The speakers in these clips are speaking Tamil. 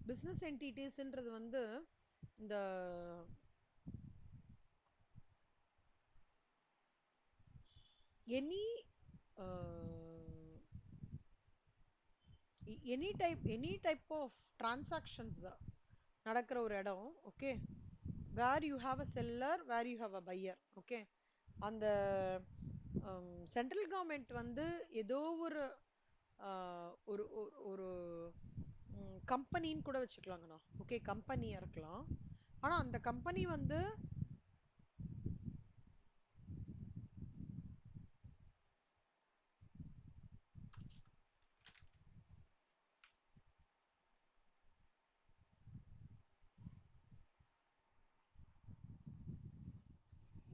பிசினஸ் என்டிட்டிஸ்ன்றது வந்து இந்த any any type of transactions நடக்கிற ஒரு இடம். Okay, where you have a seller, where you have a buyer. Okay, அந்த சென்ட்ரல் கவர்மெண்ட் வந்து ஏதோ ஒரு ஒரு ஒரு கம்பெனின்னு கூட வச்சுக்கலாங்கண்ணா. ஓகே, கம்பெனியா இருக்கலாம். ஆனா அந்த கம்பெனி வந்து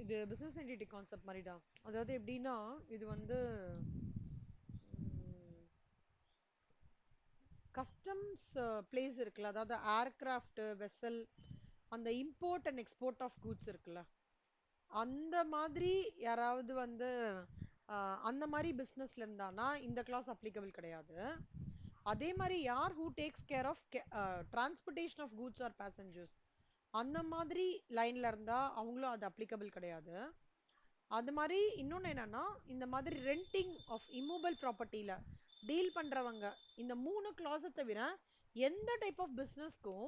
இது பிசினஸ் என்டிட்டி கான்செப்ட் மாதிரிடா. அதாவது எப்படின்னா, இது வந்து கஸ்டம்ஸ் பிளேஸ் இருக்குல்ல, அதாவது ஏர்கிராஃப்ட் வெசல், அந்த import and export of goods இருக்குல்ல, அந்த மாதிரி யாராவது வந்து அந்த மாதிரி பிஸ்னஸ்ல இருந்தானா இந்த கிளாஸ் அப்ளிகபிள் கிடையாது. அதே மாதிரி யார் who takes care of transportation of goods or passengers, அந்த மாதிரி லைன்ல இருந்தா அவங்களும் அது அப்ளிகபிள் கிடையாது. அது மாதிரி இன்னொன்னு என்னன்னா, இந்த மாதிரி ரெண்டிங் ஆஃப் இம்மூவபிள் ப்ராப்பர்ட்டில டீல் பண்றவங்க, இந்த 3 கிளாஸை தவிர எந்த டைப் ஆஃப் பிஸ்னஸ்க்கும்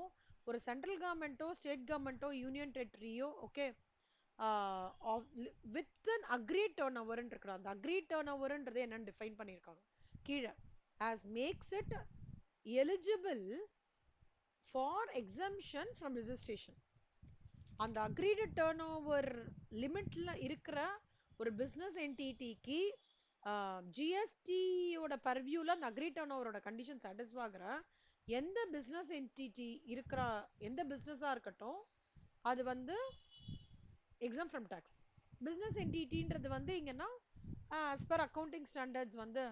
ஒரு சென்ட்ரல் கவர்மெண்ட்டோ ஸ்டேட் கவர்மெண்ட்டோ யூனியன் டெரிட்டரியோ ஓகே வித் அன் அக்ரீட் டர்ன் ஓவர்ன்னு இருக்கிற அந்த அக்ரீட் டர்ன் ஓவர்ன்றது என்னன்னு டிஃபைன் பண்ணியிருக்காங்க கீழே. As makes it eligible for exemption from registration. அந்த அக்ரீடு டர்ன் ஓவர் லிமிட்ல இருக்கிற ஒரு பிஸ்னஸ் என்டிட்டிக்கு ஜிஎஸ்டியோட பர்வியூல அந்த அக்ரி டர்ன் ஓவரோட கண்டிஷன் சாட்டிஸ்ஃபை ஆகிற எந்த பிஸ்னஸ் என்டிட்டி இருக்கிற எந்த பிஸ்னஸா இருக்கட்டும், அது வந்து எக்ஸாம் ஃப்ரம் டாக்ஸ். பிஸ்னஸ் என்டிட்டின்றது வந்து இங்கன்னா ஆஸ் பர் அக்கௌண்டிங் ஸ்டாண்டர்ட்ஸ் வந்து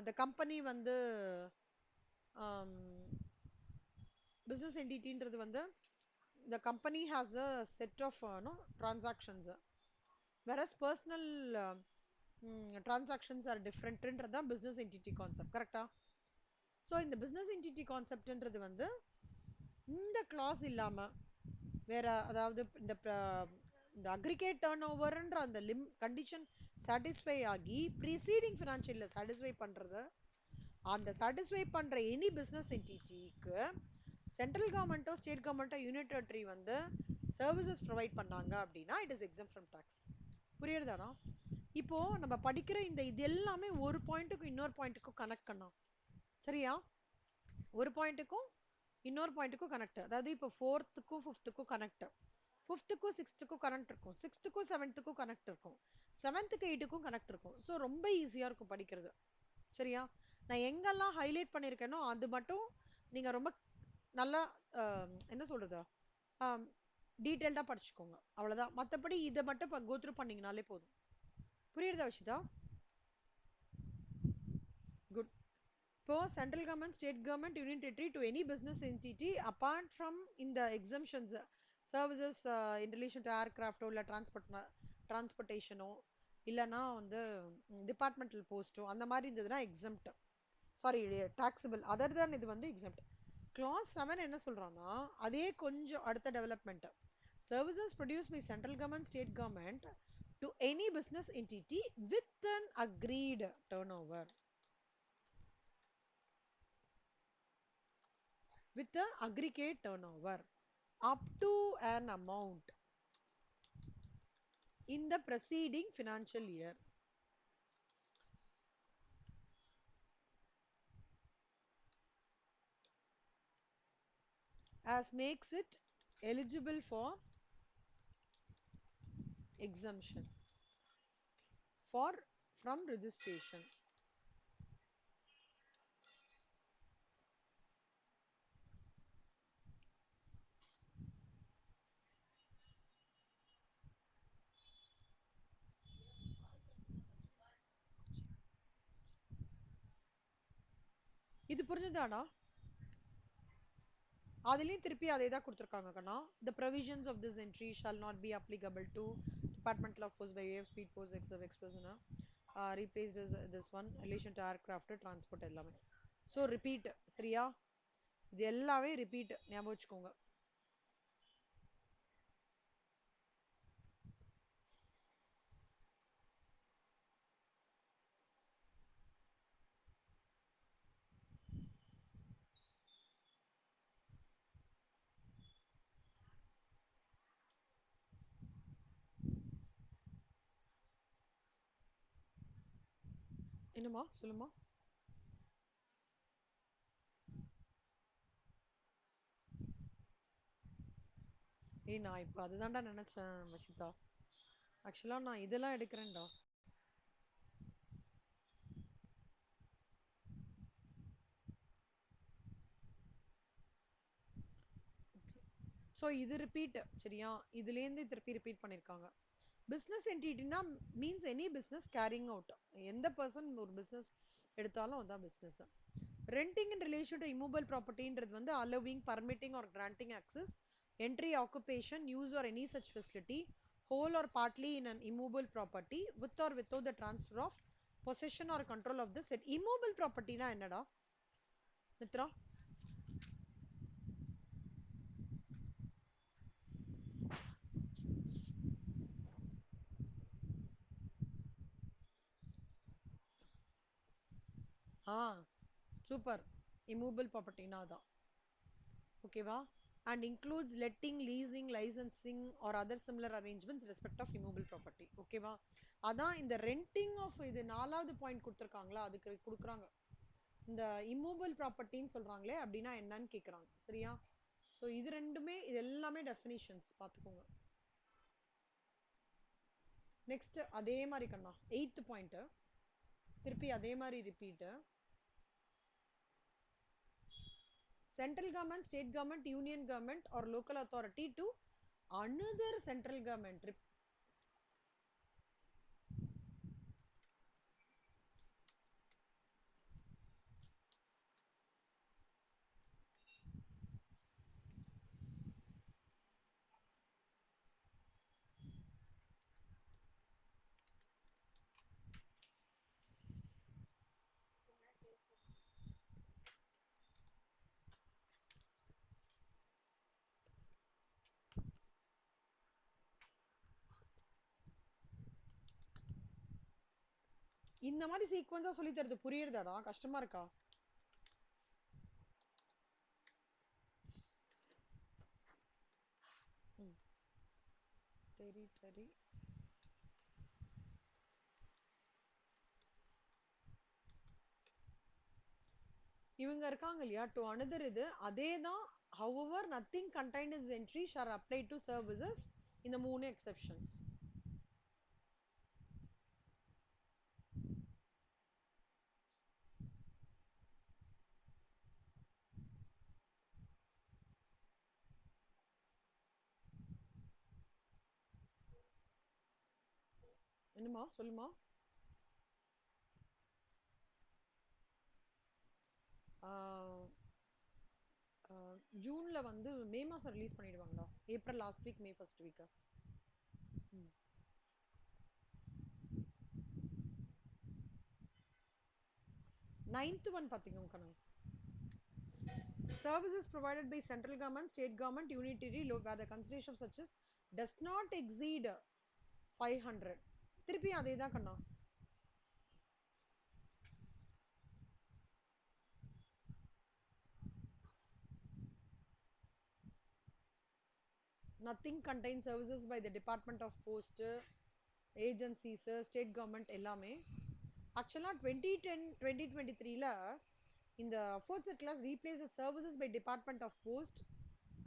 the கம்பெனி வந்து பிஸ்னஸ் என்டிட்டின்றது வந்து the company has a set of transactions, whereas personal transactions are different தான் business entity concept. கரெக்டா? ஸோ இந்த பிஸ்னஸ் என்டிட்டி கான்செப்ட்ன்றது வந்து இந்த கிளாஸ் இல்லாம வேற, அதாவது இந்த அக்ரிகேட் டர்ன் ஓவர்ன்ற அந்த கண்டிஷன் சாட்டிஸ்ஃபை ஆகி ப்ரீசீடிங் ஃபினான்ஷியல்ல சாட்டிஸ்ஃபை பண்றது, அந்த சாட்டிஸ்ஃபை பண்ற எனி பிஸ்னஸ் என்டிட்டிக்கு சென்ட்ரல் கவர்மெண்ட்டோ ஸ்டேட் கவர்மெண்ட்டோ யூனிட் டெரிட்டரி வந்து சர்வீசஸ் ப்ரொவைட் பண்ணாங்க அப்படின்னா it is exempt from tax. புரியுறதானா? இப்போ நம்ம படிக்கிற இது எல்லாமே ஒரு பாயிண்ட்டுக்கும் இன்னொரு பாயிண்ட்டுக்கும் கனெக்ட் பண்ணோம். சரியா? ஒரு பாயிண்ட்டுக்கும் இன்னொரு பாயிண்ட்டுக்கும் கனெக்ட். அதாவது இப்போ 4th-க்கும் 5th-க்கும் கனெக்ட், 5th-க்கும் 6th-க்கும் கனெக்ட் இருக்கும், 6th-க்கும் 7th-க்கும் கனெக்ட் இருக்கும், 7th-க்கு 8க்கும் கனெக்ட் இருக்கும். ஸோ ரொம்ப ஈஸியா இருக்கும் படிக்கிறது. சரியா? நான் எங்கெல்லாம் ஹைலைட் பண்ணியிருக்கேனோ அது மட்டும் நீங்க ரொம்ப நல்லா என்ன சொல்றது டீட்டெயில்டா படிச்சுக்கோங்க, அவ்வளவுதான். மற்றபடி இதை மட்டும் கோத்ரூ பண்ணீங்கனாலே போதும். புரியுறதா விஷிதா? குட். இப்போ central government, state government, union territory to any business entity apart from இந்த exemptions services in relation to ஏர்கிராஃப்டோ இல்லை டிரான்ஸ்போர்ட்டேஷனோ இல்லைன்னா வந்து டிபார்ட்மெண்டல் போஸ்ட்டோ அந்த மாதிரி இருந்ததுன்னா எக்ஸம்ட், சாரி டாக்ஸபிள். அதர் தான் இது வந்து எக்ஸம்ட். கிளாஸ் 7 என்ன சொல்றான்னா அதே கொஞ்சம் அடுத்த development. Services produce by central government, state government to any business entity with an agreed turn over, with the aggregate turnover up to an amount in the preceding financial year. As makes it eligible for exemption for from registration. இது புரிஞ்சுதாடா? அதுலயும் திருப்பி அதே தான் கொடுத்துருக்காங்க கண்ணா. The provisions of this entry shall not be applicable to Departmental of Post by way of Speed Post Express replaced this one relation to aircraft transport எல்லாமே. So repeat. சரியா? இது எல்லாமே ரிப்பீட், ஞாபகம் வச்சுக்கோங்க. என்னம்மா சொல்லுமா? ஏய் நான் இப்ப அதுதான்டா நினைச்சேன் வஷிதா. ஆக்சுவலா நான் இதெல்லாம் எடுக்கிறேன்டா. ஸோ இது ரிப்பீட் சரியா, இதுலேருந்து திருப்பி ரிப்பீட் பண்ணியிருக்காங்க. பிஸ்னஸ் என்டிட்டினா means any business carrying out. எந்த பர்சன் ஒரு பிஸ்னஸ் எடுத்தாலும் அதான் business. Renting in relation to immovable ப்ராப்பர்ட்டின்றது வந்து allowing, permitting or granting access, entry, occupation, use or any such facility, whole or partly in an immovable property with or without the transfer of possession or control of the said immovable property னா என்னடா மித்ரா? ஆ சூப்பர். immovable property னா அதான். ஓகேவா? and includes letting, leasing, licensing or other similar arrangements respect of immovable property. ஓகேவா? அதான் இந்த renting of இது நாலாவது பாயிண்ட் கொடுத்துருக்காங்களா அதுக்கு கொடுக்குறாங்க. இந்த immovable ப்ராப்பர்ட்டின்னு சொல்றாங்களே அப்படின்னா என்னன்னு கேக்குறாங்க. சரியா? ஸோ இது ரெண்டுமே, இது எல்லாமே டெஃபினிஷன்ஸ் பார்த்துக்கோங்க. நெக்ஸ்ட் அதே மாதிரி கண்ணா 8th பாயிண்ட் திருப்பி அதே மாதிரி repeat. Central government, state government, union government or local authority to another central government. இந்த மாதிரி சீக்வன்ஸா சொல்லி தருது புரியுறதாடா? கஷ்டமா இருக்கா? டெரிட்டரி இவங்க இருக்காங்க இல்லையா டு அனதர், இது அதே தான். however nothing contained in this entry shall apply to services இந்த மூணு எக்ஸெப்ஷன்ஸ். என்னமா சொல்லுமா? ஜூன்ல வந்து மே மாசம் ரிலீஸ் பண்ணிடுவாங்களா? April last week, May first week. 9th one பாத்தீங்க கண்ணா. services provided by central government, state government, unitary where the consideration of such as does not exceed 500. திருப்பி அதே தான் கண்ணா. nothing contains services by the department of post, agencies, state government எல்லாமே. ஆக்சுவலா 2010 2023ல இந்த fourth set class replaces services by department of post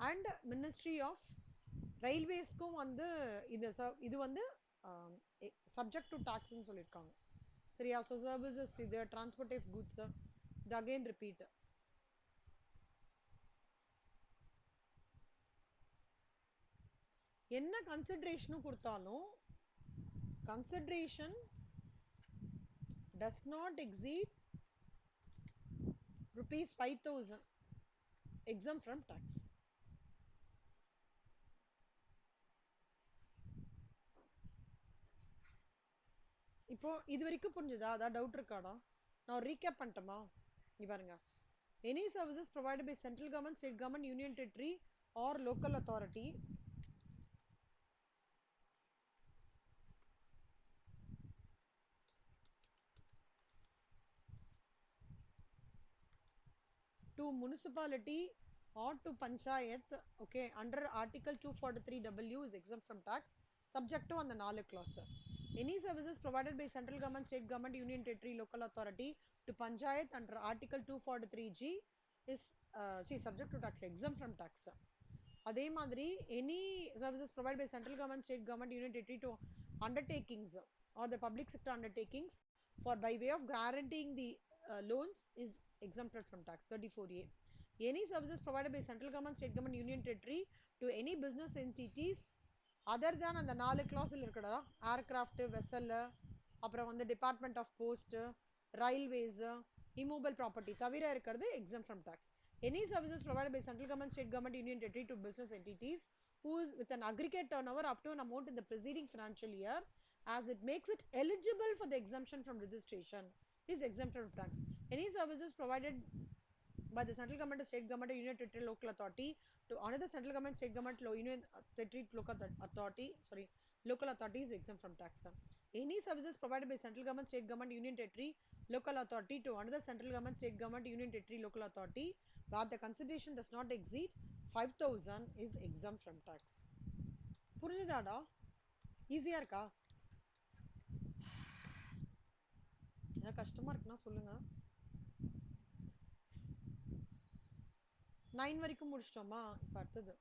and ministry of railwaysக்கும் வந்து இது வந்து subject to tax ன்னு சொல்லியிருக்காங்க. சரியா? so services இது transportive goods இது again repeat. என்ன கன்சிடரேஷனும் கொடுத்தாலும் consideration does not exceed rupees 5000 exempt from tax. இப்போ இது வரைக்கும் புரிஞ்சுதா? அதான் டவுட் இருக்காடா? நான் ரீகேப் பண்ணட்டுமா? இங்க பாருங்க, Any services provided by central government, state government, union territory or local authority to municipality or to panchayat, okay, under article 243W is exempt from tax, subject to on the 4 clause. Any services provided by central government, state government, union territory, local authority to panchayat under article 243G is subject to tax, exempt from tax. அதே மாதிரி any services provided by central government, state government, union territory to undertakings or the public sector undertakings for by way of guaranteeing the loans is exempted from tax. 34A. Any services provided by central government, state government, union territory to any business entities other than அந்த 4 clauseல இருக்கடா aircraft, vessel, அப்புறம் வந்து department of post, railways, immovable property தவிர இருக்கிறது exempt from tax. Any services provided by central government, state government, union territory to business entities who is with an aggregate turnover up to an amount in the preceding financial year as it makes it eligible for the exemption from registration is exempt from tax. Any services provided by the central government, state government, union territory, local authority to another central government, state government, union territory, local authority, local authority is exempt from tax. Any services provided by central government, state government, union territory, local authority to another central government, state government, union territory, local authority where the consideration does not exceed 5,000 is exempt from tax. புரிஞ்சுதாடா? ஈஸியா இருக்கா? ஏதாவது கஷ்டமா இருக்குன்னா சொல்லுங்க. 9 வரைக்கும் முடிச்சிட்டோமா? இப்ப அடுத்தது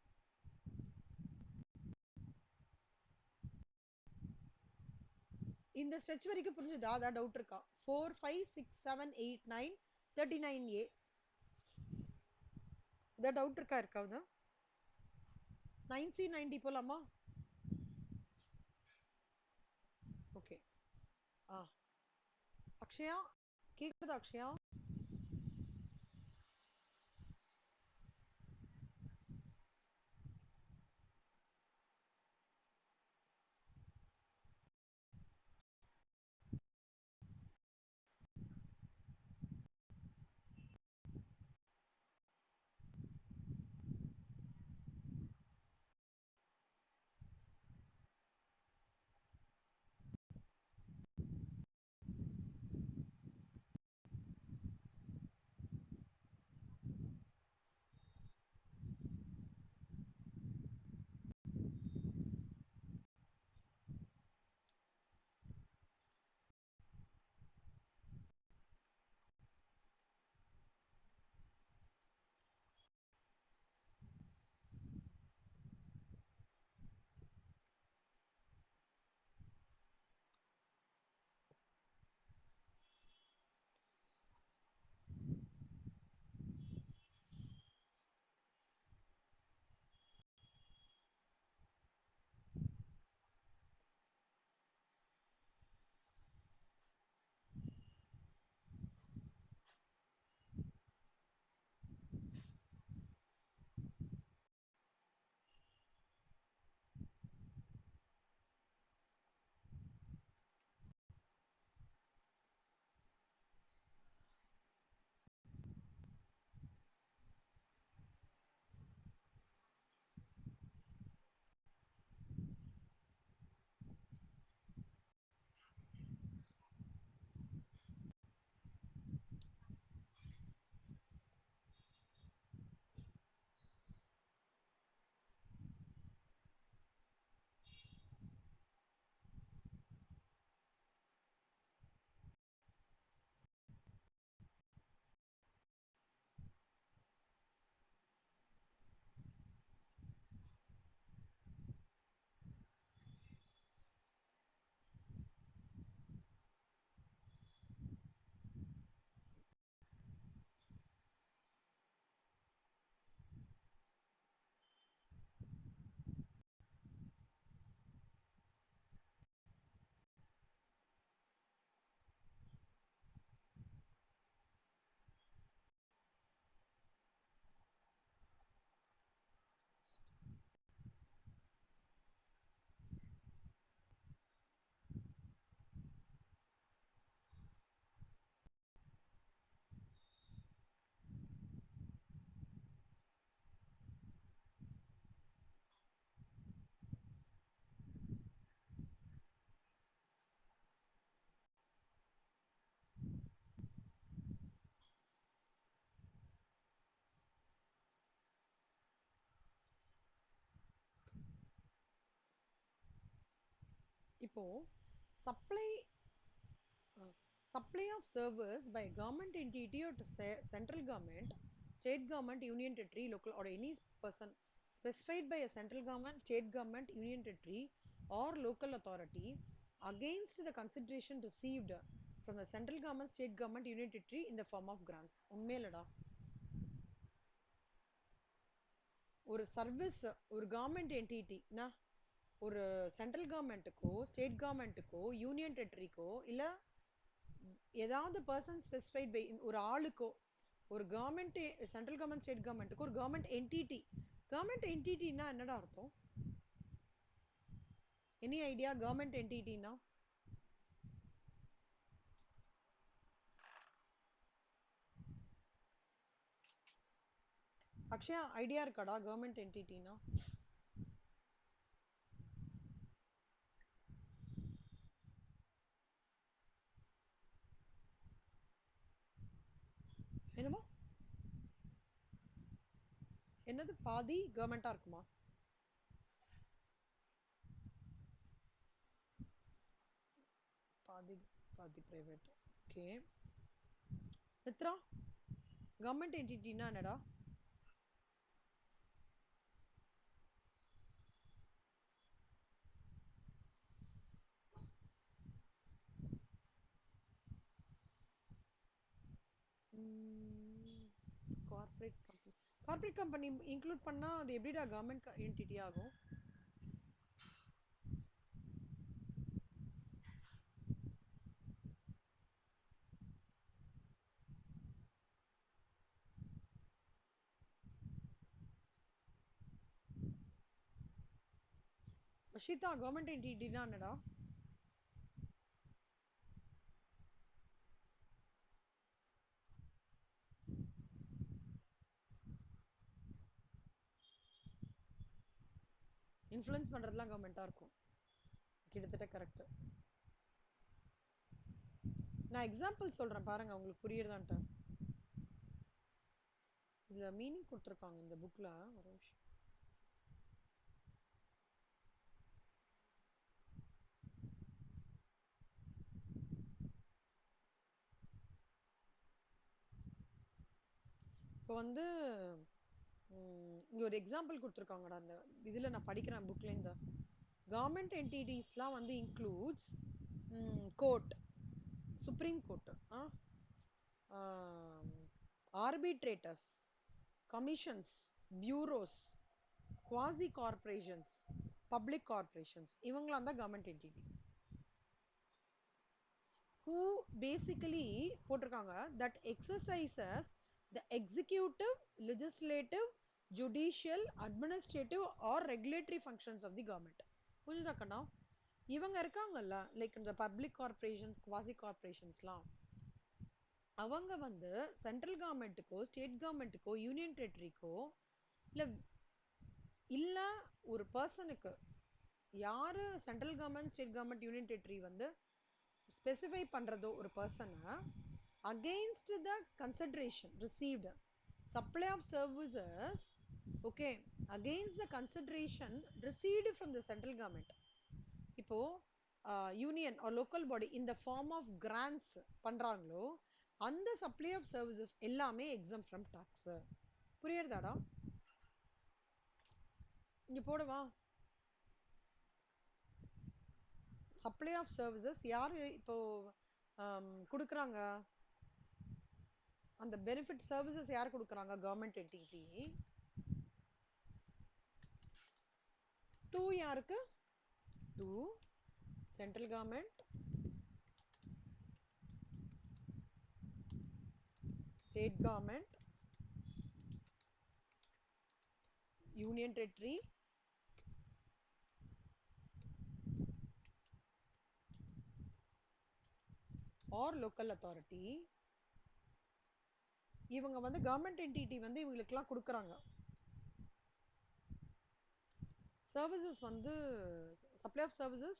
இந்த ஸ்ட்ரெச் வரைக்கும் புரிஞ்சுதா? அதான் டவுட் இருக்கா? 4 5 6 7 8 9 39A இதான் டவுட் இருக்கா இருக்காது? 9C 90 போலாமா? ஓகே. அக்ஷயா கேக்குதா அக்ஷயா? இப்போ supply supply of service by government entity or to say central government, state government, union territory, local or any person specified by a central government, state government, union territory or local authority against the consideration received from the central government, state government, union territory in the form of grants. உண்மையிலடா ஒரு சர்வீஸ் ஒரு கவர்மெண்ட் என்டிட்டினா ஒரு சென்ட்ரல் கவர்மெண்ட்டுக்கோ ஸ்டேட் கவர்மெண்ட்டுக்கோ யூனியன் டெரிட்டரிக்கோ இல்ல ஏதாவது பர்சன் ஸ்பெசிஃபைட் பை ஒரு ஆளுக்கோ ஒரு கவர்மெண்ட் சென்ட்ரல் கவர்மெண்ட் ஸ்டேட் கவர்மெண்ட்டுக்கு ஒரு கவர்மெண்ட் என்டிட்டினா என்னடா அர்த்தம்? எனி ஐடியா கவர்மெண்ட் என்டிட்டினா? அக்ஷயா ஐடியா இருக்காடா கவர்மெண்ட் என்டிட்டினா? என்னமோ என்னது பாதி கவர்மெண்டா இருக்குமா? பாதி பாதி பிரைவேட். ஓகே மித்ரா கவர்மெண்ட் என்டிட்டினா என்னடா? கார்ப்பரேட் கம்பெனி இன்க்ளூட் பண்ணா அது எப்படிடா கவர்மெண்ட் என்டிட்டி ஆகும்? அஷிதா கவர்மெண்ட் என்டிட்டினா என்னடா? இன்ஃப்ளூயன்ஸ் பண்றதுலாம் கவர்மெண்டா இருக்கும். கிட்டத்தட்ட கரெக்ட். நான் எக்ஸாம்பிள் சொல்றேன் பாருங்க உங்களுக்கு புரியுறதான்ட்டு. இதுல மீனிங் கொடுத்துருக்காங்க இந்த புக்ல ஒரு விஷயம். இப்போ வந்து இங்க ஒரு எக்ஸாம்பிள் கொடுத்துருக்காங்கடா அந்த இதுல நான் படிக்கிறேன் புக்ல இந்த கவர்மெண்ட் என்டிட்டிஸ்லாம் வந்து includes court, supreme court, arbitrators, commissions, bureaus, quasi corporations, public corporations இவங்களாம் தான் கவர்மெண்ட் என்டிட்டி. who basically போட்டிருக்காங்க that exercises the executive, legislative, judicial, administrative or regulatory functions of the government. புரியுதா கண்ணா? இவங்க இருக்காங்கல்ல லைக் இந்த பப்ளிக் கார்பரேஷன்ஸ், குவாசி கார்பரேஷன்ஸ்லாம் அவங்க வந்து சென்ட்ரல் கவர்மெண்ட்டுக்கோ ஸ்டேட் கவர்மெண்ட்டுக்கோ யூனியன் டெரிட்டரிக்கோ இல்ல இல்ல ஒரு பர்சனுக்கு யாரு central government state government union territory வந்து ஸ்பெசிஃபை பண்றதோ ஒரு பர்சனை against the consideration received supply of services, okay, against the consideration received from the central government. இப்போ union or local body in the form of grants பண்றாங்களோ அந்த supply of services எல்லாமே exempt from tax. புரியுறதாடா? இங்க போடவா? supply of services யாரு இப்போ கொடுக்குறாங்க? அந்த பெனிஃபிட் சர்வீசஸ் யார் கொடுக்குறாங்க? Government entity. டூ யாருக்கு? To central government, state government, union territory, or local authority. இவங்க வந்து கவர்மெண்ட் என்டிட்டி வந்து இவங்களுக்குலாம் கொடுக்குறாங்க services வந்து supply of services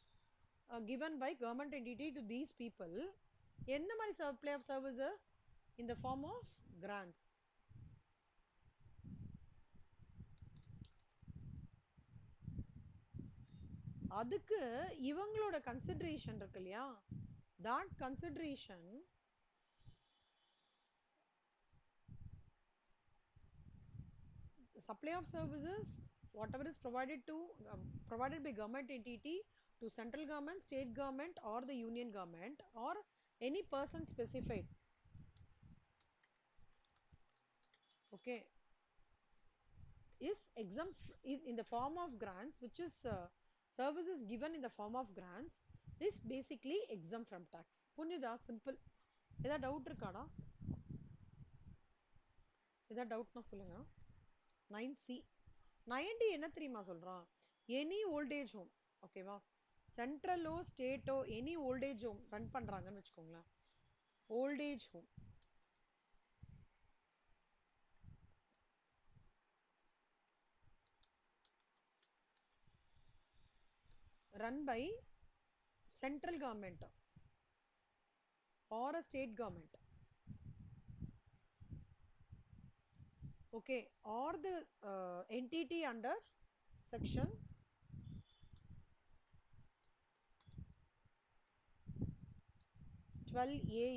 given by government entity to these people. என்ன மாதிரி supply of service? in the form of grants. அதுக்கு இவங்களோட கன்சிடரேஷன் இருக்கு இல்லையா, that consideration supply of services whatever is provided to provided by government entity to central government, state government or the union government or any person specified, okay, is exempt is in the form of grants, which is services given in the form of grants is basically exempt from tax. புரிஞ்சுதா? simple. ஏதா டவுட் இருக்காடா? ஏதா டவுட்னா சொல்லுங்க. 9C 90 என்ன தெரியுமா சொல்றான்? எனி ஓல்டேஜ் ஹோம், ஓகேவா, சென்ட்ரலோ ஸ்டேட்டோ எனி ஓல்டேஜ் ஹோம் ரன் பண்றாங்கன்னு வச்சுக்கோங்களேன், voltage home run by central government or a state government, okay, or the entity under section 12AA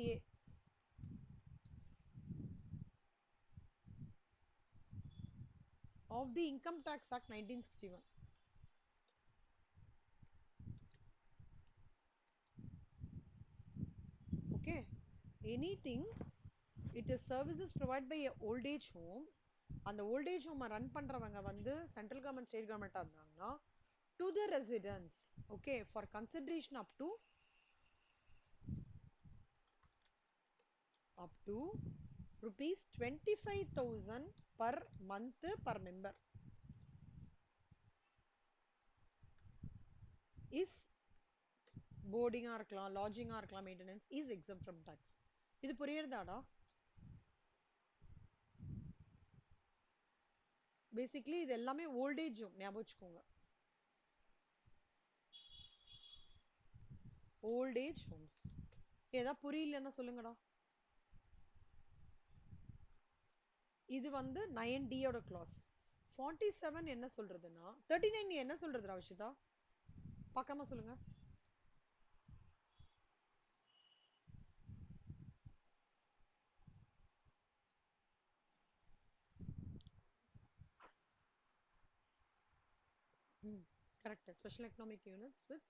of the Income Tax Act 1961. Okay, anything it is services provided by a old age home, அந்த old age home ரன் பண்றவங்க வந்து சென்ட்ரல் கவர்மெண்ட் ஸ்டேட் கவர்மெண்டா இருந்தாங்கன்னா to the residents, okay, for consideration up to rupees 25,000 per month per member is போர்டிங்கா இருக்கலாம், லாட்ஜிங்கா இருக்கலாம், maintenance is exempt from tax. இது புரியுறதாடா? பேசிக்லி இது எல்லாமே ஓல்டேஜ் ஹோம், ஞாபகம் வச்சுக்கோங்க, ஓல்டேஜ் ஹோம்ஸ். ஏதா புரியலன்னா சொல்லுங்கடா. இது வந்து 9D ஓட கிளாஸ். 47 என்ன சொல்றதுன்னா 39 என்ன சொல்றதுடா விஷிதா? பார்க்காம சொல்லுங்க. Correct. Special economic units with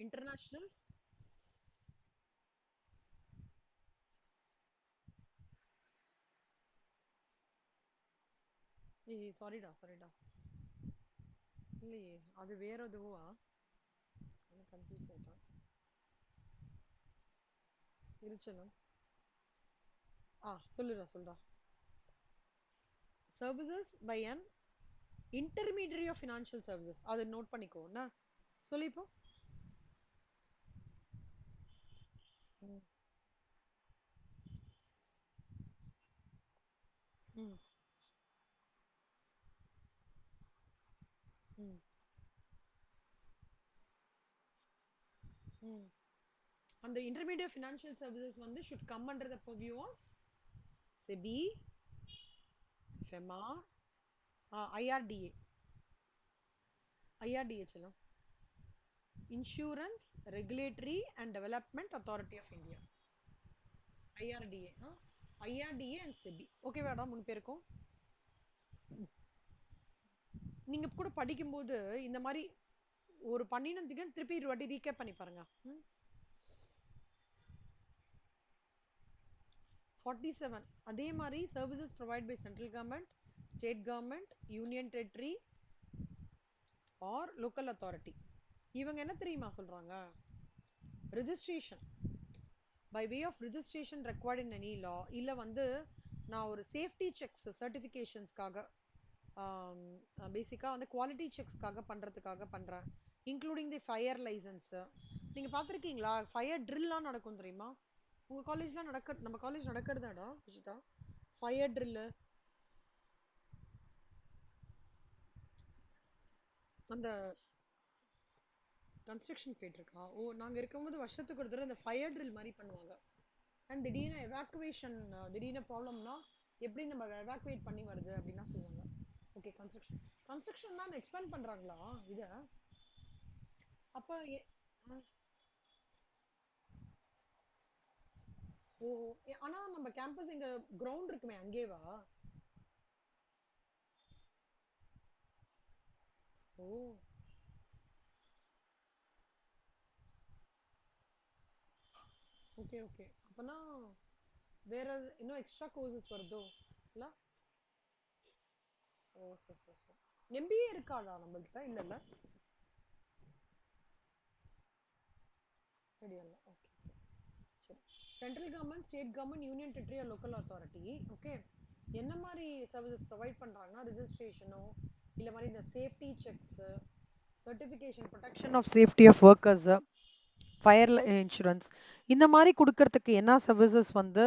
international சாரிடா இல்லையே, அது வேற எதுவா? கன்ஃபியூஸ் ஆயிட்டான். இருச்சலும் சொல்லுடா. Services by an intermediary of financial services, அதை நோட் பண்ணிக்கோ. என்ன சொல்லிப்போ? அந்த இன்டர்மீடியட் ஃபினான்ஷியல் சர்வீசஸ் வந்து should come under the purview of SEBI, FEMA, IRDA. செல்லம், insurance regulatory and development authority of India, IRDA. IRDA அண்ட் SEBI, ஓகேவாடா? 3 பேருக்கும் நீங்க கூட படிக்கும்போது இந்த மாதிரி ஒரு பண்ணினதுக்கு திருப்பி ஒரு வாட்டி ரீகேப் பண்ணி பாருங்க. 47 அதே மாதிரி services provide by central government, state government, union territory or local authority. இவங்க என்ன தெரியுமா சொல்றாங்க? Registration by way of registration required in any law, இல்ல வந்து நான் ஒரு சேஃப்டி செக்ஸ் சர்டிஃபிகேஷன்ஸ்க்காக பேசிக்கா வந்து குவாலிட்டி செக்ஸ்க்காக பண்றதுக்காக பண்றேன், இன்க்ளூடிங் தி ஃபயர் லைசன்ஸ். நீங்க பாத்திருக்கீங்களா ஃபயர் ட்ரில்லாம் நடக்கும் தெரியுமா? உங்க காலேஜ்லாம் நம்ம காலேஜ் நடக்கிறதாடா விஜிதா ஃபயர் ட்ரில்? அந்த கன்ஸ்ட்ரக்ஷன் போயிட்டு இருக்கா? ஓ, நாங்க இருக்கும்போது வருஷத்துக்கு ஒரு தடவை அந்த ஃபயர் ட்ரில் மாதிரி பண்ணுவாங்க. அண்ட் திடீர்னு எவாக்குவேஷன், திடீர்னு ப்ராப்ளம்னா எப்படி நம்ம எவாக்குவேட் பண்ணி வருது அப்படின்னா சொல்லுவாங்க. ஓகே, கன்ஸ்ட்ரக்ஷன் தான் எக்ஸ்பேண்ட் பண்றாங்களா இத? அப்ப ஆ, ஓ ஆனா நம்ம கேம்பஸ் எங்க கிரவுண்ட் இருக்குமே அங்கேவா? ஓ ஓகே ஓகே. அப்பனா வேற இன்னும் எக்ஸ்ட்ரா கோர்சஸ் வருதோ இல்ல? ஓ சரி சரி சரி. எம்பிஏ இருக்காடா நம்மள்ட்ட இல்லல்ல? கிடையாது. Okay okay. சரி. Central government, state government, union territory or local authority okay என்ன மாதிரி சர்வீசஸ் ப்ரொவைட் பண்றாங்கன்னா ரிஜிஸ்ட்ரேஷனோ இல்ல மாதிரி இந்த safety checks, certification protection of safety of workers, fire insurance இந்த மாதிரி கொடுக்கறதுக்கு என்ன சர்வீசஸ் வந்து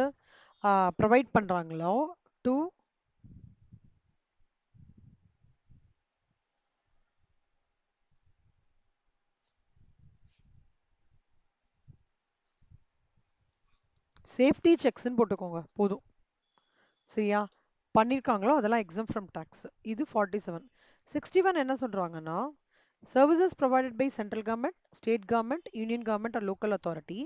ப்ரொவைட் பண்றாங்களோ டு சேஃப்டி செக்ஸ்ன்னு போட்டுக்கோங்க போதும். சரியா? பண்ணியிருக்காங்களோ அதெல்லாம் எக்ஸம் ஃப்ரம் டேக்ஸ். இது 47. 61 என்ன சொல்றாங்கன்னா services provided by central government, state government, union government or local authority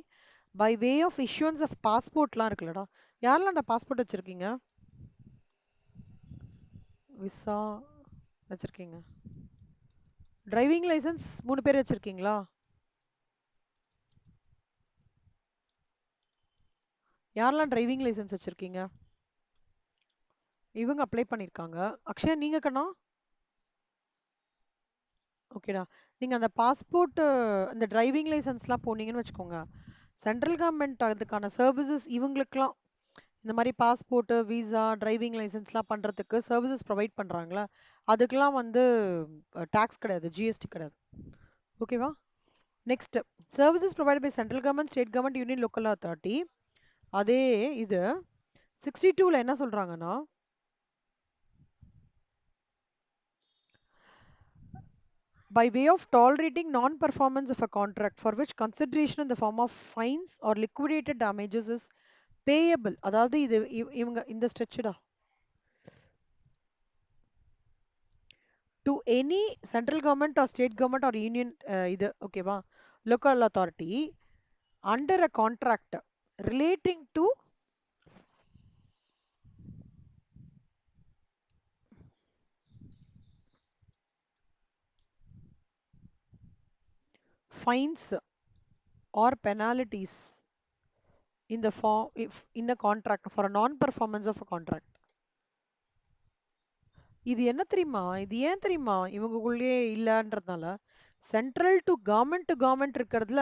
by way of issuance of பாஸ்போர்ட்லாம் இருக்குல்லடா. யாரெல்லாம்டா பாஸ்போர்ட் வச்சிருக்கீங்க? விசா வச்சிருக்கீங்க. டிரைவிங் லைசென்ஸ் 3 பேர் வச்சிருக்கீங்களா? யாரெல்லாம் டிரைவிங் லைசென்ஸ் வச்சிருக்கீங்க? இவங்க அப்ளை பண்ணியிருக்காங்க. அக்ஷயா நீங்க கண்ணா? ஓகேடா. நீங்க அந்த பாஸ்போர்ட் இந்த டிரைவிங் லைசென்ஸ்லாம் போனீங்கன்னு வச்சுக்கோங்க. சென்ட்ரல் கவர்மெண்ட் அதுக்கான சர்வீசஸ் இவங்களுக்குலாம் இந்த மாதிரி பாஸ்போர்ட், விசா, டிரைவிங் லைசென்ஸ்லாம் பண்றதுக்கு சர்வீசஸ் ப்ரொவைட் பண்றாங்களா? அதுக்கெல்லாம் வந்து டாக்ஸ் கிடையாது, ஜிஎஸ்டி கிடையாது. ஓகேவா? Next services provide by central government, state government, union local authority. அதே இது 62ல என்ன சொல்றாங்கன்னா by way of tolerating non-performance of a contract for which consideration in the form of fines or liquidated damages is payable. அதாவது இது இவங்க இந்த ஸ்ட்ரெச்சுடா to any central government or state government or union இது ஓகேவா local authority under a contract relating to fines or penalties in the form if in a contract for a non-performance of a contract. இது என்ன தெரியுமா? இது ஏன் தெரியுமா? இவங்களுக்குள்ளேயே இல்லன்றதுனால சென்ட்ரல் டு கவர்மெண்ட் இருக்கிறதுல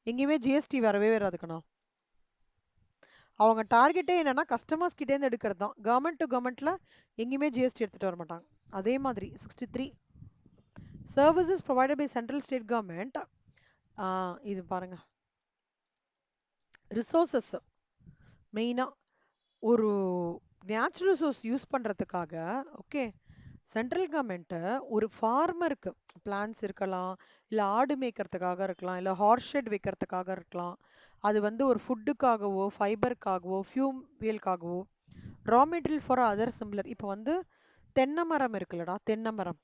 எங்கேயுமே ஜிஎஸ்டி வரவே வராதுக்கண்ணா. அவங்க டார்கெட்டே என்னன்னா கஸ்டமர்ஸ் கிட்டே இருந்து எடுக்கிறது தான். கவர்மெண்ட் டு கவர்மெண்ட்ல எங்கேயுமே ஜிஎஸ்டி எடுத்துட்டு வர மாட்டாங்க. அதே மாதிரி 63 services provided by central state government. இது பாருங்க ரிசோர்சஸ் மெயினா ஒரு நேச்சுரல் ரிசோர்ஸ் யூஸ் பண்றதுக்காக ஓகே சென்ட்ரல் கவர்மெண்ட் ஒரு ஃபார்மருக்கு பிளான்ஸ் இருக்கலாம், இல்ல ஆடு மேய்க்கிறதுக்காக இருக்கலாம், இல்ல ஹார்ஸ் ஷெட் வைக்கிறதுக்காக இருக்கலாம். அது வந்து ஒரு ஃபுட்டுக்காகவோ ஃபைபருக்காகவோ ஃபியூவலுக்காகவோ raw material for other similar. இப்போ வந்து தென்னை மரம் இருக்குல்லடா, தென்னை மரம்.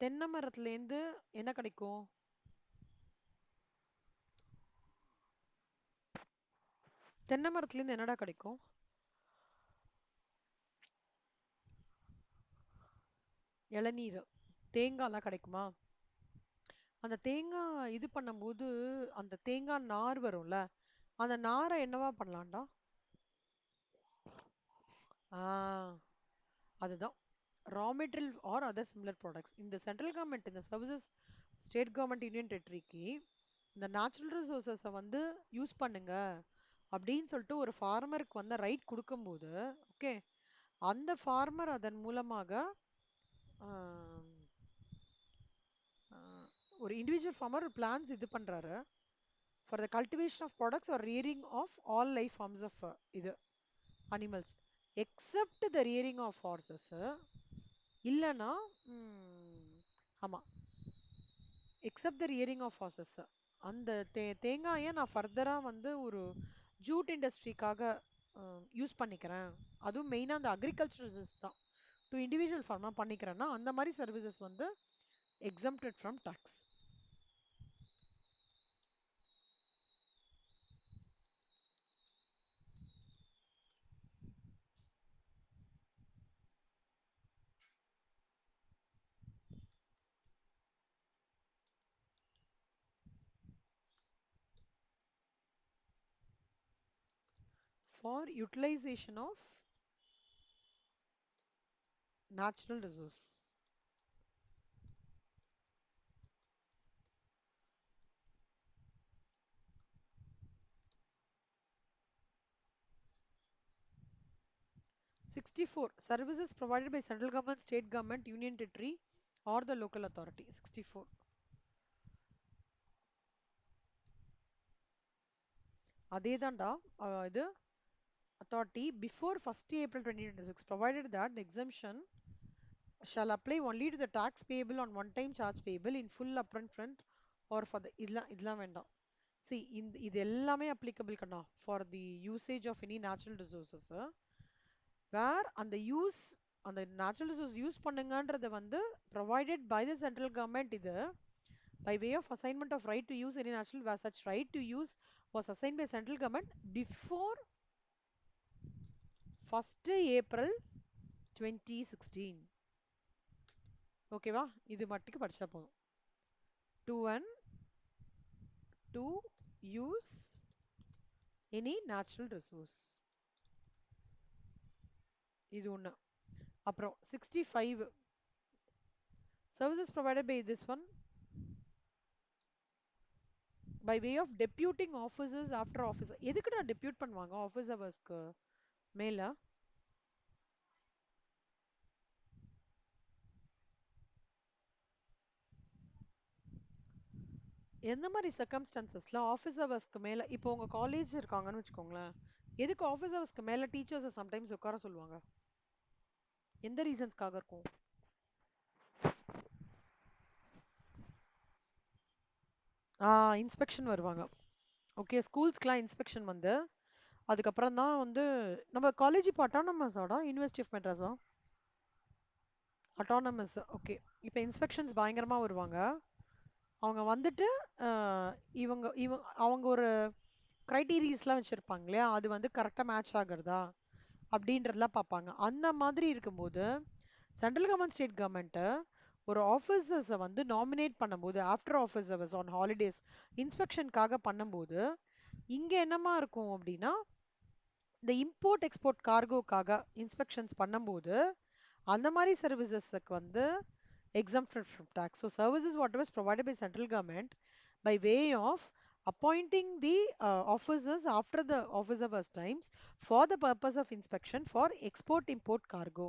தென்னை மரத்துலேருந்து என்ன கிடைக்கும்? தென்னை மரத்துலேருந்து என்னடா கிடைக்கும்? இளநீர், தேங்காய்லாம் கிடைக்குமா? அந்த தேங்காய் இது பண்ணும்போது அந்த தேங்காய் நார் வரும்ல, அந்த நாரை என்னவா பண்ணலாம்டா? ஆ அதுதான் raw material or other similar products. இந்த சென்ட்ரல் கவர்மெண்ட் இந்த சர்வீசஸ் ஸ்டேட் கவர்மெண்ட் யூனியன் டெரிட்டரிக்கு இந்த நேச்சுரல் ரிசோர்ஸஸை வந்து யூஸ் பண்ணுங்க அப்படின்னு சொல்லிட்டு ஒரு ஃபார்மருக்கு வந்து ரைட் கொடுக்கும்போது ஓகே அந்த ஃபார்மர் அதன் மூலமாக ஆம், ஆ, ஒரு இண்டிவிஜுவல் ஃபார்மர் பிளான்ஸ் இது பண்றாரு for the cultivation of products or rearing of all life forms of இது animals except the rearing of horses. இல்லைன்னா ஆமா except the rearing of horses. அந்த தேங்காயை நான் ஃபர்தராக வந்து ஒரு ஜூட் இண்டஸ்ட்ரிக்காக யூஸ் பண்ணிக்கிறேன், அதுவும் மெயினாக அந்த அக்ரிகல்ச்சர் ரிசர்ச் தான் டு இண்டிவிஜுவல் ஃபார்மாக பண்ணிக்கிறேன்னா அந்த மாதிரி சர்வீசஸ் வந்து exempted from tax. for utilization of natural resource. Sixty-four services provided by central government, state government, union territory, or the local authority. 64. அதேதான்டா இது authority before 1st April 2026 provided that the exemption shall apply only to the tax payable on one-time charge payable in full upfront front or for the இதெல்லாம் வேண்டாம். See இது எல்லாமே applicable கண்ணா for the usage of any natural resources where அந்த use அந்த natural resource யூஸ் பண்ணுங்கன்றத வந்து provided by the central government இது by way of assignment of right to use any natural where such right to use was assigned by central government before 1st April 2016. ஓகேவா இது மட்டுக்கு படிச்சா போதும். To and to use any natural resource. இது ஒண்ணு. அப்புறம் 65 services provided by this one by way of deputing officers after office. எதுக்குடா depute பண்ணுவாங்க office hoursக்கு மேல? எந்த மாதிரி சர்க்கம்ஸ்டான்சஸ்ல ஆஃபீஸ் ஹவர்ஸ்க்கு மேல இப்போ உங்க காலேஜ் இருக்காங்கன்னு வச்சுக்கோங்களேன், எதுக்கு ஆஃபீஸ் ஹவர்ஸ்க்கு மேல டீச்சர்ஸை சம்டைம்ஸ் உட்கார சொல்லுவாங்க? எந்த ரீசன்ஸ்க்காக இருக்கும்? இன்ஸ்பெக்ஷன் வருவாங்க. ஓகே, ஸ்கூல்ஸ்க்குலாம் இன்ஸ்பெக்ஷன் வந்து அதுக்கப்புறம் தான் வந்து நம்ம காலேஜ் இப்போ அட்டானமஸாடா யூனிவர்சிட்டி ஆஃப் மெட்ராஸா? அட்டானமஸ். ஓகே, இப்போ இன்ஸ்பெக்ஷன்ஸ் பயங்கரமா வருவாங்க. அவங்க வந்துட்டு இவங்க இவங்க அவங்க ஒரு கிரைட்டீரியாஸ்லாம் வச்சிருப்பாங்க இல்லையா, அது வந்து கரெக்டாக மேட்ச் ஆகுறதா அப்படின்றதெல்லாம் பார்ப்பாங்க. அந்த மாதிரி இருக்கும்போது சென்ட்ரல் கவர்மெண்ட் ஸ்டேட் கவர்மெண்ட்டு ஒரு ஆஃபீஸர்ஸை வந்து நாமினேட் பண்ணும்போது after office hours on holidays இன்ஸ்பெக்ஷனுக்காக பண்ணும்போது இங்கே என்னமா இருக்கும் அப்படின்னா, இந்த இம்போர்ட் எக்ஸ்போர்ட் கார்கோக்காக இன்ஸ்பெக்ஷன்ஸ் பண்ணும்போது அந்த மாதிரி சர்வீசஸ்க்கு வந்து exempted from tax. So services whatever is provided by central government by way of appointing the officers after the office hours times for the purpose of inspection for export import cargo.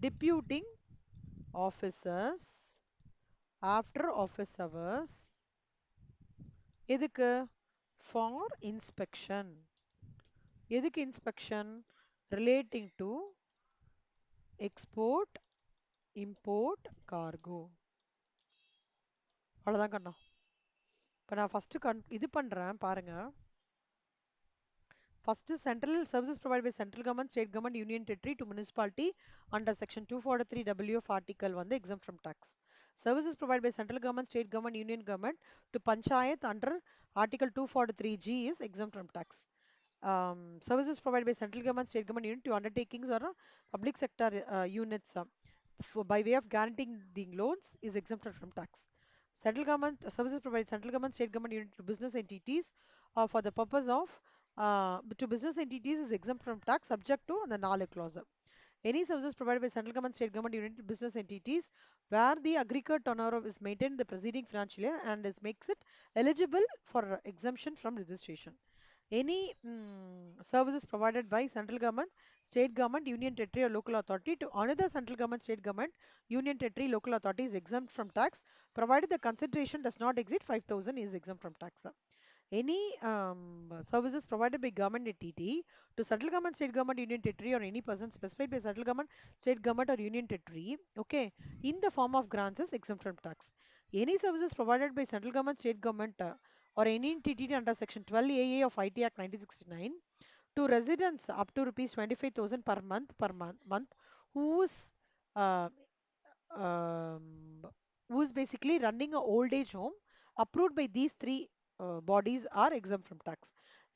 Deputing officers after office hours எதுக்கு? For inspection. எதுக்கு inspection? Relating to export import cargo. அவ்வளோதான் கண்ணா. இப்போ நான் ஃபர்ஸ்ட் இது பண்றேன் பாருங்க. First, central services provided by central government, state government, union territory to municipality under section 243W of article 1 exempt from tax. Services provided by central government, state government, union government to panchayat under article 243G is exempt from tax. Services provided by central government, state government unit to undertakings or public sector units by way of guaranteeing the loans is exempted from tax. Central government services provided central government, state government unit to business entities for the purpose of to business entities is exempt from tax subject to the 4 clause. Any services provided by central government, state government unit to business entities where the aggregate turnover is maintained in the preceding financial year and makes it eligible for exemption from registration. Any services provided by central government, state government, union territory or local authority to another central government, state government, union territory, local authority is exempt from tax provided the consideration does not exceed 5,000 is exempt from tax. Any services provided by government entity to central government, state government, union territory or any person specified by central government, state government or union territory, okay, in the form of grants is exempt from tax. Any services provided by central government, state government or any entity under section 12AA of IT Act 1969 to residents up to rupees 25,000 per month whose uh, who's basically running a old age home approved by these three bodies are exempt from tax.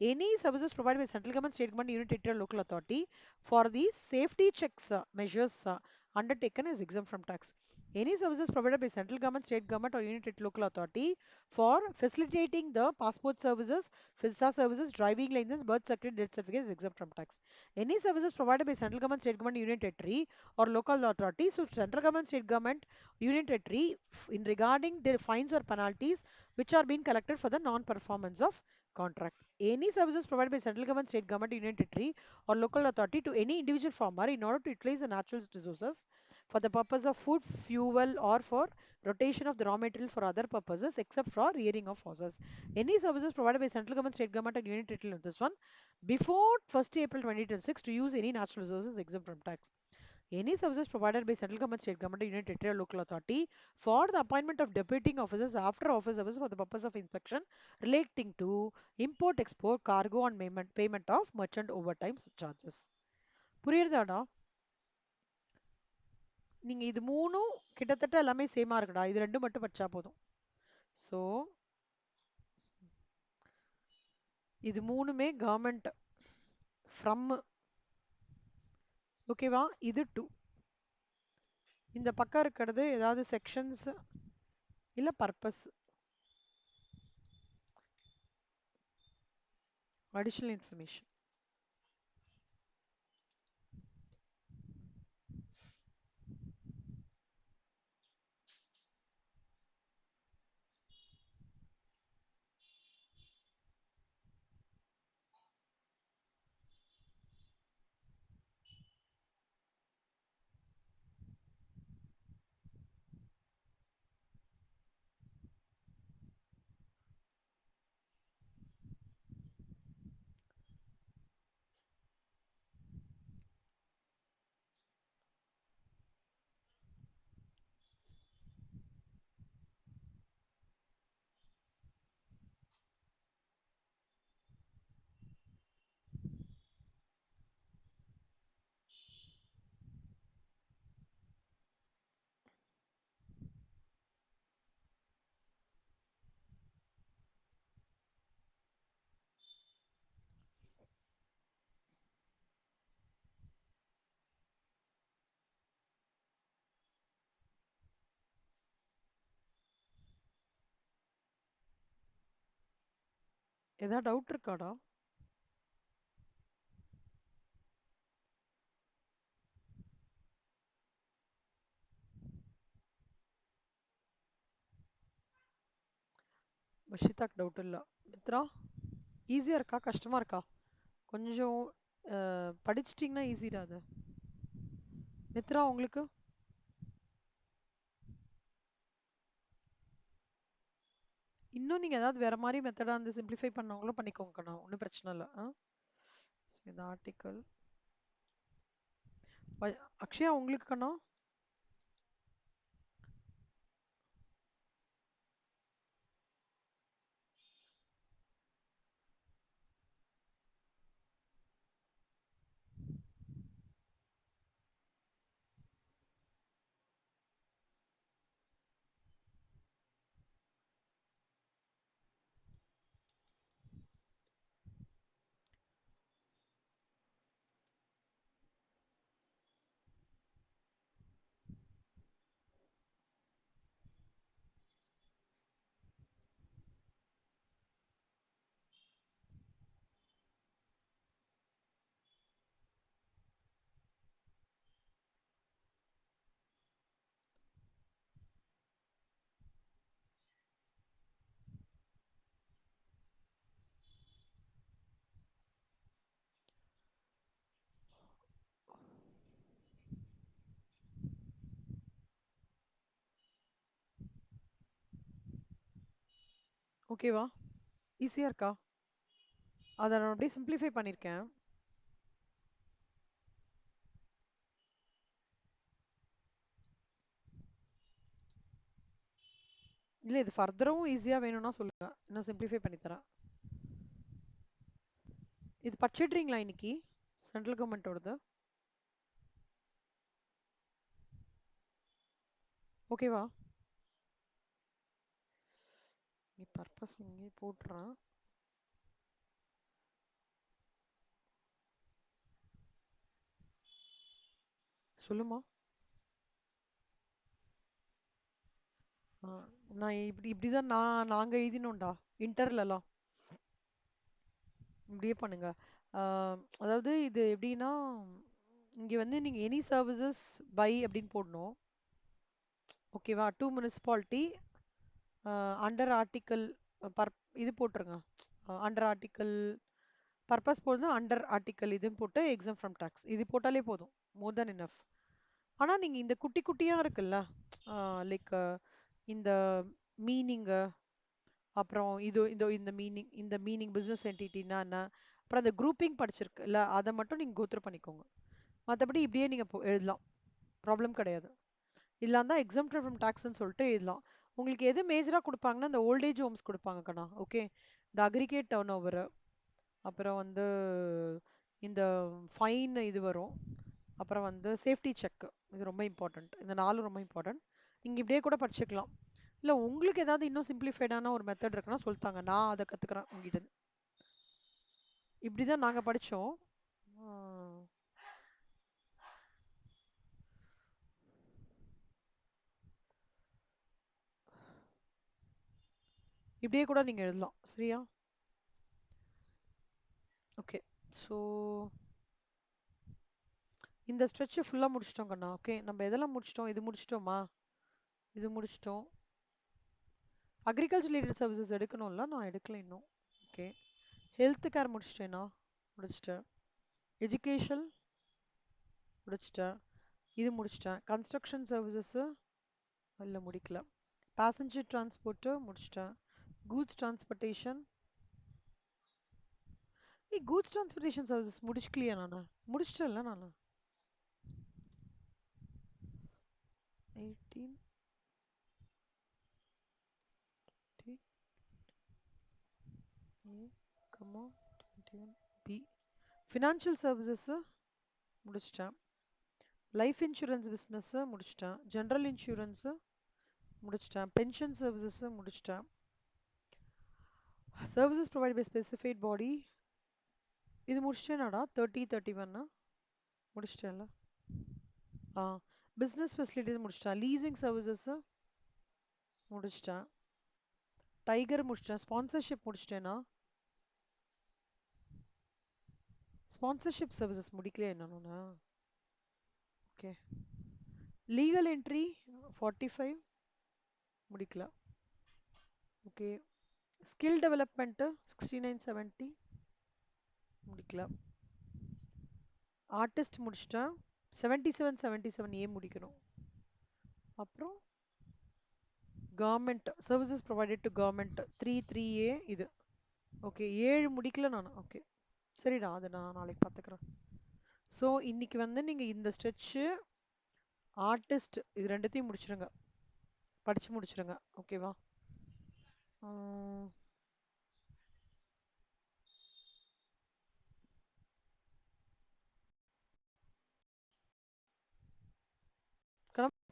Any services provided by central government, state government, unit territorial local authority for these safety checks measures undertaken is exempt from tax. Any services provided by central government, state government, or unit local authority for facilitating the passport services, visa services, driving license, birth certificate, death certificate is exempt from tax. Any services provided by central government, state government, union territory, or local authority, so central government, state government, union territory, in regarding their fines or penalties which are being collected for the non-performance of contract. Any services provided by central government, state government, union territory, or local authority to any individual farmer in order to utilize the natural resources for the purpose of food, fuel, or for rotation of the raw material for other purposes except for rearing of horses. Any services provided by central government, state government, and union territory on this one before 1st April 2026 to use any natural resources exempt from tax. Any services provided by central government, state government, union territory, or local authority for the appointment of deputing officers after office hours for the purpose of inspection relating to import, export, cargo, and payment of merchant overtime charges. புரியுறதாடா? நீங்க இது மூணும் கிட்டத்தட்ட எல்லாமே சேமா இருக்குடா. இது ரெண்டு மட்டும் படிச்சா போதும். ஸோ இது மூணுமே கவர்மெண்ட் ஃப்ரம், ஓகேவா? இது டூ. இந்த பக்கம் இருக்கிறது ஏதாவது செக்ஷன்ஸ் இல்ல பர்பஸ், அடிஷனல் இன்ஃபர்மேஷன். ஏதாவது டவுட் இருக்காடா? வஷிதாக்கு டவுட் இல்ல. மித்ரா, ஈஸியா இருக்கா கஷ்டமா இருக்கா? கொஞ்சம் படிச்சிட்டிங்கன்னா ஈஸிடா அது. மித்ரா உங்களுக்கு? இன்னும் நீங்க ஏதாவது வேற மாதிரி மெத்தடா வந்து சிம்பிளிஃபை பண்ணவங்களும் பண்ணிக்கோங்கண்ணா, ஒன்றும் பிரச்சனை இல்லை. இந்த ஆர்டிக்கல் அக்ஷயா உங்களுக்கு கண்ணா? ஓகேவா? ஈஸியா இருக்கா? அதை நான் அப்படியே சிம்பிளிஃபை பண்ணியிருக்கேன். இல்லை, இது ஃபர்தரும் ஈஸியா வேணும்னா சொல்லுங்க, இன்னும் சிம்பிளிஃபை பண்ணி தரேன். இது படிச்சிடுறீங்களா இன்னைக்கு சென்ட்ரல் கவர்மெண்ட்டோடது? ஓகேவா? நீ பர்பஸ் இங்கே போட்டுறேன். சொல்லுமா? நான் இப்படிதான் நாங்க எழுதினோம்டா இன்டர்லலாம். இப்படியே பண்ணுங்க. அதாவது இது எப்படின்னா, இங்க வந்து நீங்க எனி சர்வீசஸ் பை அப்படின்னு போடணும். ஓகேவா? To municipality under article per இது போட்டுருங்க. அண்டர் ஆர்டிக்கல் பர்பஸ் போடுறது அண்டர் ஆர்டிக்கல் இதுன்னு போட்டு எக்ஸாம் ஃப்ரம் டாக்ஸ் இது போட்டாலே போதும். மோர் தென் இனஃப். ஆனா நீங்க இந்த குட்டி குட்டியா இருக்குல்ல, லைக் இந்த மீனிங்கு, அப்புறம் இது இந்த இந்த மீனிங் பிசினஸ் என்டிட்டினா என்ன, அப்புறம் அந்த குரூப்பிங் படிச்சிருக்குல்ல அதை மட்டும் நீங்க கோத்ரூ பண்ணிக்கோங்க. மற்றபடி இப்படியே நீங்க எழுதலாம். ப்ராப்ளம் கிடையாது. இல்லாம தான் எக்ஸம்ப்டட் ஃப்ரம் டாக்ஸ்ன்னு சொல்லிட்டு எழுதலாம். உங்களுக்கு எது மேஜரா கொடுப்பாங்கன்னா இந்த ஓல்டேஜ் ஹோம்ஸ் கொடுப்பாங்க கண்ணா. ஓகே, இந்த அக்ரிகேட் டர்ன் ஓவர், அப்புறம் வந்து இந்த ஃபைன் இது வரும், அப்புறம் வந்து சேஃப்டி செக், இது ரொம்ப இம்பார்ட்டன்ட். இந்த நாலும் ரொம்ப இம்பார்ட்டன்ட். நீங்க இப்படியே கூட படிச்சுக்கலாம். இல்ல உங்களுக்கு ஏதாவது இன்னும் சிம்பிளிஃபைடான ஒரு மெத்தட் இருக்குன்னா சொல்லித்தாங்க, நான் அதை கத்துக்கிறேன் உங்ககிட்ட இருந்து. இப்படிதான் நாங்க படிச்சோம். ஆஹ் இப்படியே கூட நீங்க எழுதலாம். சரியா? ஓகே. ஸோ இந்த ஸ்ட்ரெச் ஃபுல்லா முடிச்சிட்டோம் கண்ணா. ஓகே, நம்ம எதெல்லாம் முடிச்சிட்டோம்? இது முடிச்சிட்டோமா? இது முடிச்சிட்டோம். அக்ரிகல்ச்சர் ரிலேட்டட் சர்வீசஸ் எடுக்கணும்ல, நான் எடுக்கல இன்னும். ஓகே, ஹெல்த் கேர் முடிச்சிட்டேனா? முடிச்சிட்டேன். எஜுகேஷன் முடிச்சிட்டேன். இது முடிச்சிட்டேன். கன்ஸ்ட்ரக்ஷன் சர்வீசஸ் இல்லை முடிக்கல. பேசஞ்சர் டிரான்ஸ்போர்ட்டு முடிச்சிட்டேன். Goods transportation. Goods transportation services முடிச்சுக்கலையா நான்? முடிச்சிட்டேன்ல நான். 18 A, 21 B. ஃபினான்ஷியல் சர்வீசஸ் முடிச்சிட்டேன். லைஃப் இன்சூரன்ஸ் பிஸ்னஸ் முடிச்சிட்டேன். ஜென்ரல் இன்சூரன்ஸ் முடிச்சிட்டேன். பென்ஷன் சர்வீசஸ் முடிச்சிட்டேன். Services provide by specified body இது முடிச்சிட்டேனாடா? 30 31 முடிச்சிட்டேன்ல. ஆ, பிஸ்னஸ் ஃபெசிலிட்டிஸ் முடிச்சிட்டேன். லீசிங் சர்வீசஸ் முடிச்சிட்டேன். டைகர் முடிச்சிட்டேன். ஸ்பான்சர்ஷிப் முடிச்சிட்டேனா? ஸ்பான்சர்ஷிப் சர்வீசஸ் முடிக்கலையா என்னன்னா? ஓகே. லீகல் என்ட்ரி 45 முடிக்கல. ஓகே. ஸ்கில் டெவலப்மெண்ட்டு 69 70 முடிக்கல. ஆர்டிஸ்ட் முடிச்சிட்டேன். 77 முடிக்கணும். அப்புறம் government services provided to government 3 இது. ஓகே, 7 முடிக்கல நான். ஓகே, சரிடா, அதை நான் நாளைக்கு பார்த்துக்கிறேன். ஸோ இன்னைக்கு வந்து நீங்க இந்த ஸ்ட்ரெச்சு ஆர்டிஸ்ட் இது ரெண்டுத்தையும் முடிச்சிருங்க, படிச்சு முடிச்சிருங்க. ஓகேவா?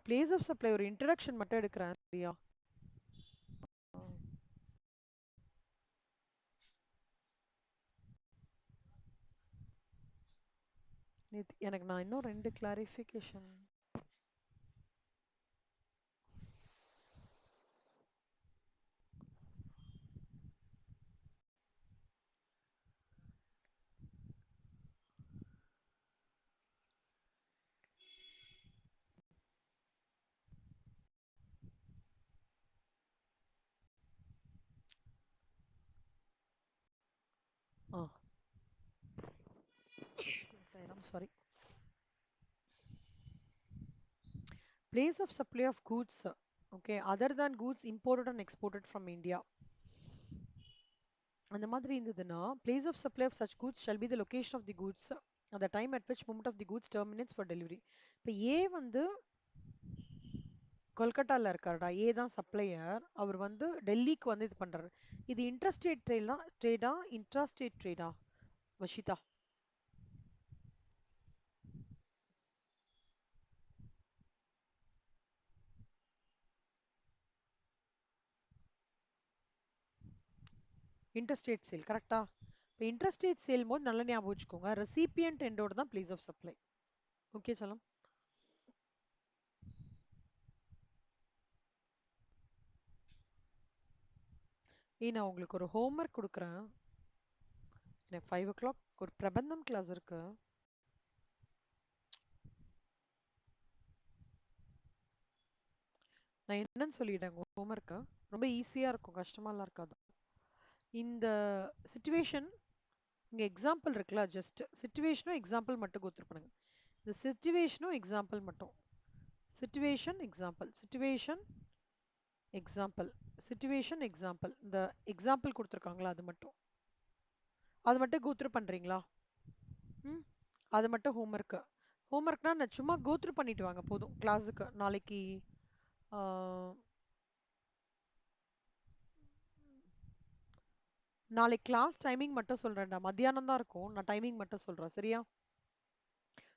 பிளேஸ் ஆஃப் சப்ளை ஒரு இன்ட்ரடக்ஷன் மட்டும் எடுக்கிறேன். சரியா? எனக்கு நான் இன்னும் 2 கிளாரிஃபிகேஷன். ஆ, sorry. Place of supply of goods, okay, other than goods imported and exported from India. அந்த மாதிரி இருந்ததுன்னா place of supply of such goods shall be the location of the goods at the time at which moment of the goods terminates for delivery. இப்போ ஏ வந்து கொல்கட்டால இருக்காருடா. ஏ தான் சப்ளையர். அவர் வந்து டெல்லிக்கு வந்து இது பண்றாரு. இது இன்ட்ரஸ்டேட் ட்ரேடா இன்ட்ராஸ்டேட் ட்ரேடா வஷிதா? இன்டர்ஸ்டேட் சேல் கரெக்டா? இப்போ இன்டர்ஸ்டேட் சேல் போது நல்ல ஞாபகம் வச்சுக்கோங்க, ரெசிபியன்ட் எண்டோட தான் பிளேஸ் ஆஃப் சப்ளை. ஓகே சலம்? நான் உங்களுக்கு ஒரு ஹோம்ஒர்க் கொடுக்குறேன். எனக்கு 5 o'clock ஒரு பிரபந்தம் கிளாஸ் இருக்கு. நான் என்னன்னு சொல்லிட்டேன் உங்க ஹோம்ஒர்க்கு. ரொம்ப ஈஸியா இருக்கும், கஷ்டமாலாம் இருக்காது. இந்த சுச்சுவேஷன், இங்க எக்ஸாம்பிள் இருக்குல்ல, ஜஸ்ட் சுச்சுவேஷனும் எக்ஸாம்பிள் மட்டும் கோத்ரூ பண்ணுங்க. இந்த சுச்சுவேஷனும் எக்ஸாம்பிள் மட்டும். Situation example, situation example, situation example. இந்த எக்ஸாம்பிள் கொடுத்துருக்காங்களா அது மட்டும் கோத்ரூ பண்றீங்களா? ம், அது மட்டும் ஹோம்ஒர்க்கு. ஹோம்ஒர்க்னா நான் சும்மா கோத்ரூ பண்ணிட்டு வாங்க போதும் கிளாஸுக்கு நாளைக்கு. நாளைக்கு கிளாஸ் டைமிங் மட்டும் சொல்றேன்டா, மத்தியானம் தான் இருக்கும், நான் டைமிங் மட்டும் சொல்றேன், சரியா?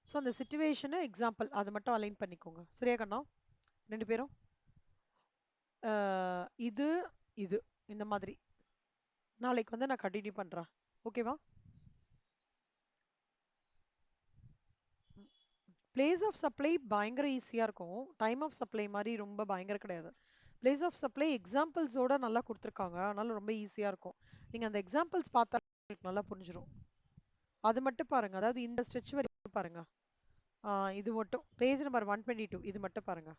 ஸோ அந்த சுச்சுவேஷனு எக்ஸாம்பிள் அது மட்டும் அலைன் பண்ணிக்கோங்க, சரியா கண்ணா? ரெண்டு பேரும் இது இது இந்த மாதிரி நாளைக்கு வந்து நான் கண்டினியூ பண்றேன், ஓகேவா? பிளேஸ் ஆஃப் சப்ளை பயங்கர ஈஸியா இருக்கும், டைம் ஆஃப் சப்ளை மாதிரி ரொம்ப பயங்கர கிடையாது. பிளேஸ் ஆஃப் சப்ளை எக்ஸாம்பிள்ஸோட நல்லா கொடுத்துருக்காங்க, அதனால ரொம்ப ஈஸியா இருக்கும். நீங்க அந்த எக்ஸாம்பிள்ஸ் பார்த்தா உங்களுக்கு நல்லா புரிஞ்சிடும். அது மட்டும் பாருங்க, அதாவது இந்த ஸ்ட்ரெச் வரைக்கும் பாருங்க. இது மட்டும் பேஜ் நம்பர் 122 இது மட்டும் பாருங்க.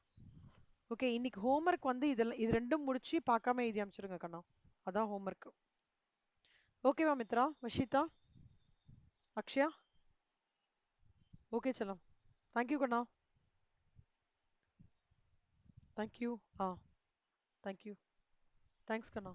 ஓகே, இன்னைக்கு ஹோம்ஒர்க் வந்து இதெல்லாம் இது ரெண்டும் முடிச்சு பார்க்காம எழுதி அமைச்சிருங்க கண்ணா, அதான் ஹோம்ஒர்க். ஓகேவா மித்ரா, வஷிதா, அக்ஷயா? ஓகே செல்லம், தேங்க்யூ கண்ணா. தேங்க்யூ. தேங்க்யூ. தேங்க்ஸ் கண்ணா.